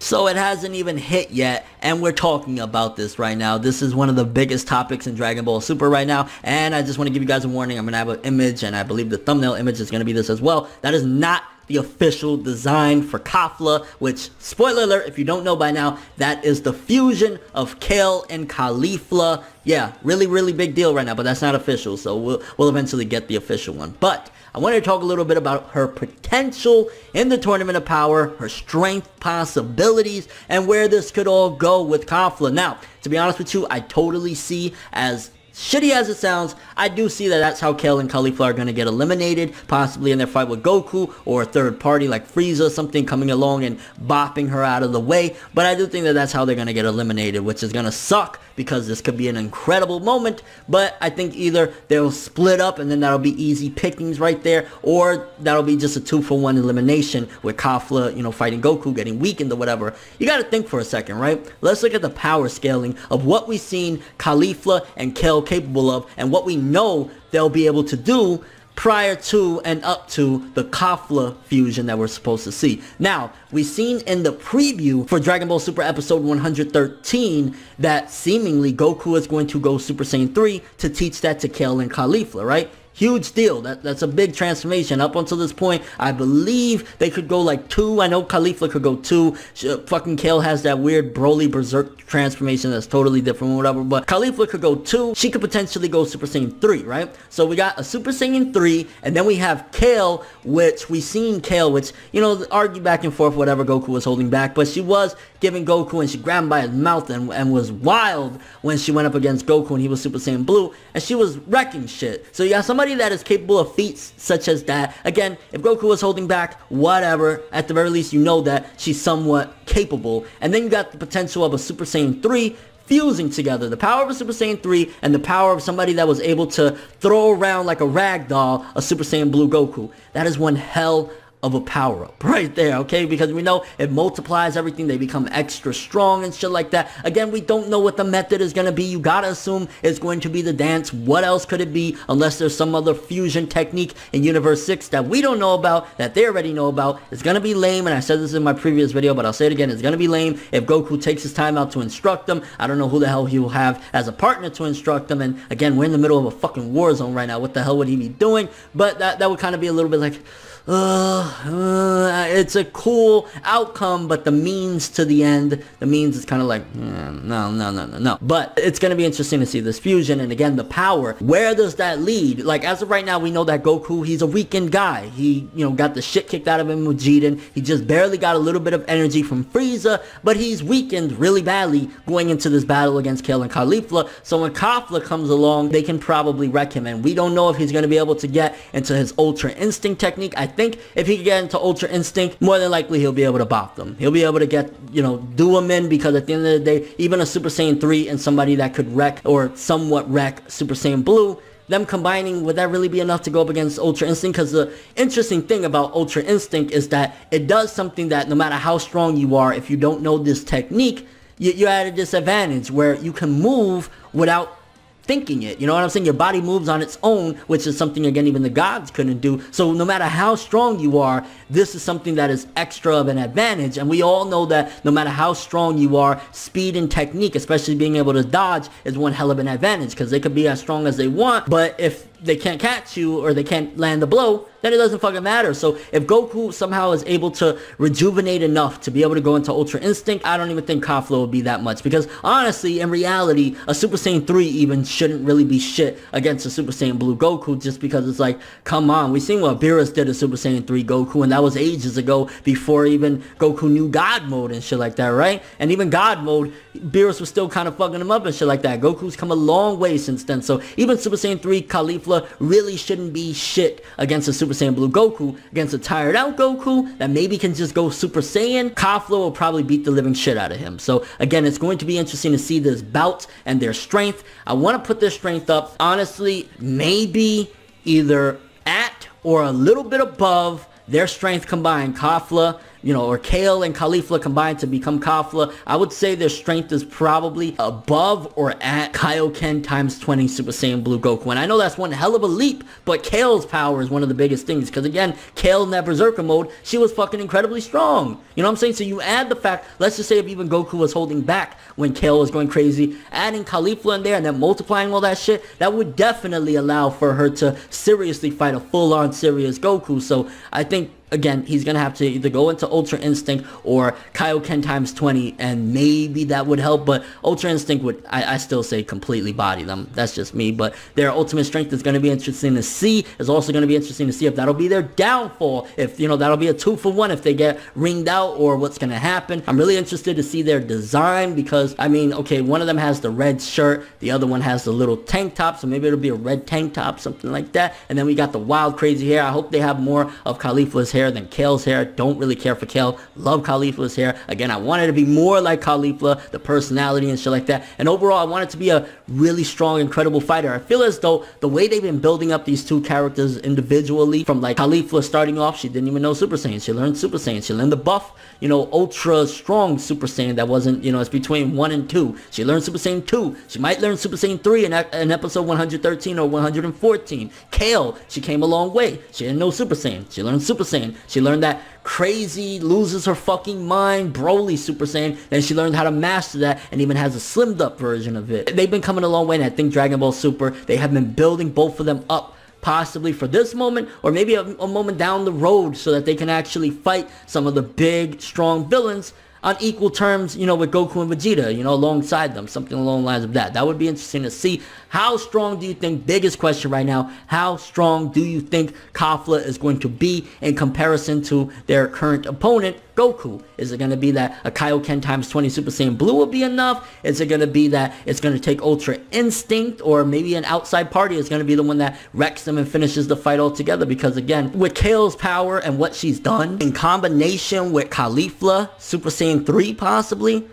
So it hasn't even hit yet, and we're talking about this right now. This is one of the biggest topics in Dragon Ball Super right now, and I just want to give you guys a warning. I'm going to have an image, and I believe the thumbnail image is going to be this as well. That is not the official design for Kafla, which, spoiler alert, if you don't know by now, that is the fusion of Kale and KEFLA. Yeah, really big deal right now, but that's not official, so we'll eventually get the official one. But I wanted to talk a little bit about her potential in the Tournament of Power, her strength, possibilities, and where this could all go with Kafla. Now, to be honest with you, I totally see, as shitty as it sounds, I do see that that's how Kale and KEFLA are going to get eliminated, possibly in their fight with Goku, or a third party like Frieza, something coming along and bopping her out of the way. But I do think that that's how they're going to get eliminated, which is going to suck, because this could be an incredible moment. But I think either they'll split up and then that'll be easy pickings right there, or that'll be just a 2-for-1 elimination with Kafla, you know, fighting Goku, getting weakened or whatever. You got to think for a second, right? Let's look at the power scaling of what we've seen KEFLA and Kale capable of, and what we know they'll be able to do prior to and up to the Kafla fusion that we're supposed to see. Now, we've seen in the preview for Dragon Ball Super episode 113 that seemingly Goku is going to go Super Saiyan 3 to teach that to Kale and KEFLA, right? Huge deal. That's a big transformation. Up until this point, I believe they could go like 2. I know KEFLA could go 2. Fucking Kale has that weird Broly Berserk transformation that's totally different or whatever. But KEFLA could go 2. She could potentially go Super Saiyan 3, right? So we got a Super Saiyan 3, and then we have Kale, which we seen Kale, which, you know, argue back and forth whatever Goku was holding back. But she was giving Goku, and she grabbed him by his mouth and was wild when she went up against Goku and he was Super Saiyan Blue, and she was wrecking shit. So you got somebody that is capable of feats such as that. Again, if Goku was holding back, whatever, at the very least you know that she's somewhat capable. And then you got the potential of a Super Saiyan 3 fusing together. The power of a Super Saiyan 3 and the power of somebody that was able to throw around like a rag doll a Super Saiyan Blue Goku. That is one hell of a power-up right there, okay? Because we know it multiplies everything. They become extra strong and shit like that. Again, we don't know what the method is going to be. You gotta assume it's going to be the dance. What else could it be, unless there's some other fusion technique in Universe 6 that we don't know about, that they already know about. It's going to be lame, and I said this in my previous video, but I'll say it again. It's going to be lame if Goku takes his time out to instruct them. I don't know who the hell he will have as a partner to instruct them, and again, we're in the middle of a fucking war zone right now. What the hell would he be doing? But that would kind of be a little bit like, it's a cool outcome, but the means to the end, the means is kind of like, no. But it's going to be interesting to see this fusion, and again, the power. Where does that lead? Like, as of right now, we know that Goku, he's a weakened guy. He, you know, got the shit kicked out of him with Jiren. He just barely got a little bit of energy from Frieza, but he's weakened really badly going into this battle against Kale and KEFLA. So when Kafla comes along, they can probably wreck him, and we don't know if he's going to be able to get into his Ultra Instinct technique. I think if he can get into Ultra Instinct, more than likely he'll be able to bop them. He'll be able to get, you know, do them in, because at the end of the day, even a Super Saiyan 3 and somebody that could wreck or somewhat wreck Super Saiyan Blue, them combining, would that really be enough to go up against Ultra Instinct? Because the interesting thing about Ultra Instinct is that it does something that no matter how strong you are, if you don't know this technique, you're at a disadvantage, where you can move without thinking it. You know what I'm saying? Your body moves on its own, which is something, again, even the gods couldn't do. So no matter how strong you are, this is something that is extra of an advantage. And we all know that no matter how strong you are, speed and technique, especially being able to dodge, is one hell of an advantage, because they could be as strong as they want, but if they can't catch you or they can't land the blow, then it doesn't fucking matter. So if Goku somehow is able to rejuvenate enough to be able to go into Ultra Instinct, I don't even think Kafla will be that much, because honestly, in reality, a Super Saiyan 3 even shouldn't really be shit against a Super Saiyan Blue Goku, just because it's like, come on, we seen what Beerus did to Super Saiyan 3 Goku, and that was ages ago, before even Goku knew God Mode and shit like that, right? And even God Mode, Beerus was still kind of fucking him up and shit like that. Goku's come a long way since then. So even Super Saiyan 3 KEFLA really shouldn't be shit against a Super Saiyan Blue Goku. Against a tired out Goku that maybe can just go Super Saiyan, Kafla will probably beat the living shit out of him. So again, it's going to be interesting to see this bout and their strength. I want to put their strength up, honestly, maybe either at or a little bit above their strength combined. Kafla or Kale and KEFLA combined to become Kafla, I would say their strength is probably above or at Kaioken times 20 Super Saiyan Blue Goku. And I know that's one hell of a leap, but Kale's power is one of the biggest things. Because again, Kale in that Berserker mode, she was fucking incredibly strong. You know what I'm saying? So you add the fact, let's just say if even Goku was holding back when Kale was going crazy, adding KEFLA in there and then multiplying all that shit, that would definitely allow for her to seriously fight a full-on serious Goku. So I think, again, he's going to have to either go into Ultra Instinct or Kaioken times 20, and maybe that would help, but Ultra Instinct would, I still say, completely body them. That's just me, but their ultimate strength is going to be interesting to see. It's also going to be interesting to see if that'll be their downfall, if, that'll be a 2-for-1 if they get ringed out, or what's going to happen. I'm really interested to see their design because, I mean, okay, one of them has the red shirt, the other one has the little tank top, so maybe it'll be a red tank top, something like that, and then we got the wild, crazy hair. I hope they have more of KEFLA's hair than Kale's hair. Don't really care for Kale. Love KEFLA's hair. Again, I want it to be more like KEFLA, the personality and shit like that. And overall, I want it to be a really strong, incredible fighter. I feel as though the way they've been building up these two characters individually, from like KEFLA starting off, she didn't even know Super Saiyan. She learned Super Saiyan. She learned the buff, ultra strong Super Saiyan that wasn't, it's between 1 and 2. She learned Super Saiyan 2. She might learn Super Saiyan 3 in episode 113 or 114. Kale, she came a long way. She didn't know Super Saiyan. She learned Super Saiyan. She learned that crazy, loses her fucking mind, Broly Super Saiyan. Then she learned how to master that and even has a slimmed up version of it. They've been coming a long way, and I think Dragon Ball Super, they have been building both of them up, possibly for this moment or maybe a moment down the road, so that they can actually fight some of the big, strong villains on equal terms, with Goku and Vegeta, alongside them, something along the lines of that. That would be interesting to see. How strong do you think, biggest question right now, how strong do you think KEFLA is going to be in comparison to their current opponent, Goku? Is it going to be that a Kaioken times 20 Super Saiyan Blue will be enough? Is it going to be that it's going to take Ultra Instinct, or maybe an outside party is going to be the one that wrecks them and finishes the fight altogether? Because again, with Kale's power and what she's done, in combination with KEFLA, Super Saiyan 3 possibly,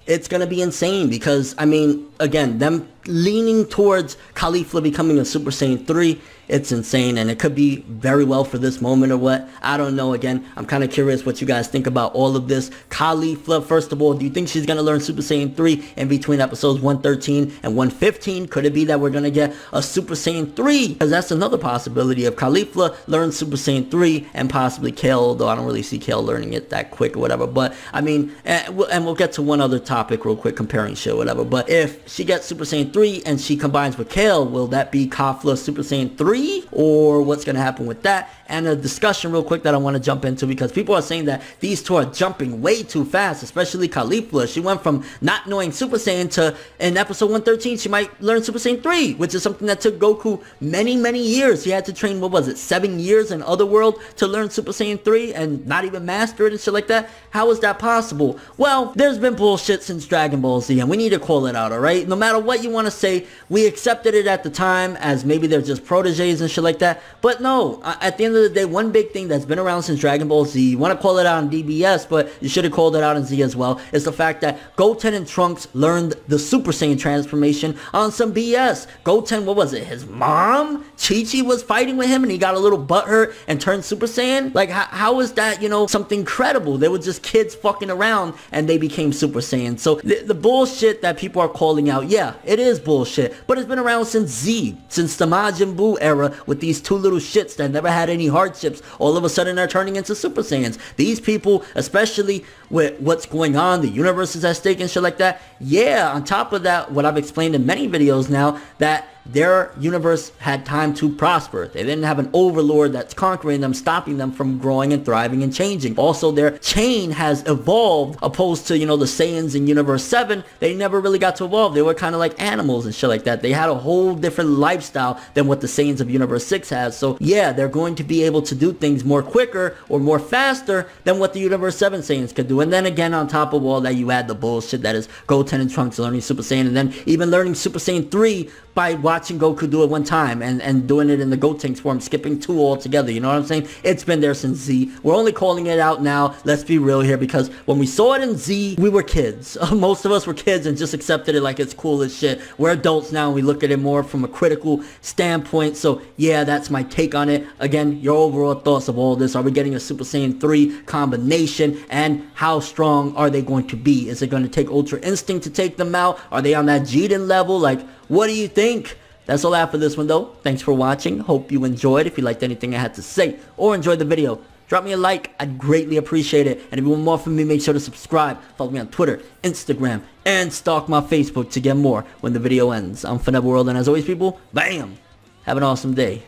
it's going to be insane. Because, I mean, again, them leaning towards KEFLA becoming a Super Saiyan 3, it's insane, and it could be very well for this moment or what. I don't know. Again, I'm kind of curious what you guys think about all of this. KEFLA, first of all, do you think she's going to learn Super Saiyan 3 in between episodes 113 and 115? Could it be that we're going to get a Super Saiyan 3? Because that's another possibility. If KEFLA learns Super Saiyan 3 and possibly Kale, though I don't really see Kale learning it that quick or whatever. But, I mean, and we'll get to one other topic real quick, comparing shit or whatever. But if she gets Super Saiyan 3 and she combines with Kale, will that be KEFLA Super Saiyan 3? Or what's going to happen with that? And a discussion real quick that I want to jump into, because people are saying that these two are jumping way too fast, especially KEFLA. She went from not knowing Super Saiyan to, in episode 113, she might learn Super Saiyan 3, which is something that took Goku many, many years. He had to train, 7 years in Otherworld to learn Super Saiyan 3 and not even master it and shit like that. How is that possible? Well, there's been bullshit since Dragon Ball Z, and we need to call it out, alright? No matter what you want to say, we accepted it at the time as maybe they're just proteges and shit like that. But no, at the end of the day, one big thing that's been around since Dragon Ball Z, you want to call it out on DBS, but you should have called it out in Z as well, is the fact that Goten and Trunks learned the Super Saiyan transformation on some BS. Goten, his mom? Chi-Chi was fighting with him and he got a little butthurt and turned Super Saiyan? Like, how is that, something credible? They were just kids fucking around and they became Super Saiyan. So the bullshit that people are calling out, yeah, it is bullshit, but it's been around since Z, since the Majin Buu era, with these two little shits that never had any hardships, all of a sudden are turning into Super Saiyans. These people, especially with what's going on, the universe is at stake and shit like that. Yeah, on top of that, what I've explained in many videos now, that their universe had time to prosper. They didn't have an overlord that's conquering them, stopping them from growing and thriving and changing. Also, their chain has evolved, opposed to, the Saiyans in Universe 7. They never really got to evolve. They were kind of like animals and shit like that. They had a whole different lifestyle than what the Saiyans of Universe 6 has. So yeah, they're going to be able to do things more quicker or more faster than what the Universe 7 Saiyans could do. And then again, on top of all that, you add the bullshit that is Goten and Trunks learning Super Saiyan, and then even learning Super Saiyan 3 by watching Goku do it one time and doing it in the Gotenks form, skipping 2 altogether, you know what I'm saying? It's been there since Z. We're only calling it out now, let's be real here, because when we saw it in Z, we were kids. Most of us were kids and just accepted it like it's cool as shit. We're adults now and we look at it more from a critical standpoint. So yeah, that's my take on it. Again, your overall thoughts of all this. Are we getting a Super Saiyan 3 combination, and how strong are they going to be? Is it going to take Ultra Instinct to take them out? Are they on that Jiren level? Like, what do you think? That's all I have for this one though. Thanks for watching. Hope you enjoyed. If you liked anything I had to say or enjoyed the video, drop me a like. I'd greatly appreciate it. And if you want more from me, make sure to subscribe. Follow me on Twitter, Instagram, and stalk my Facebook to get more when the video ends. I'm ForneverWorld, and as always, people, bam! Have an awesome day.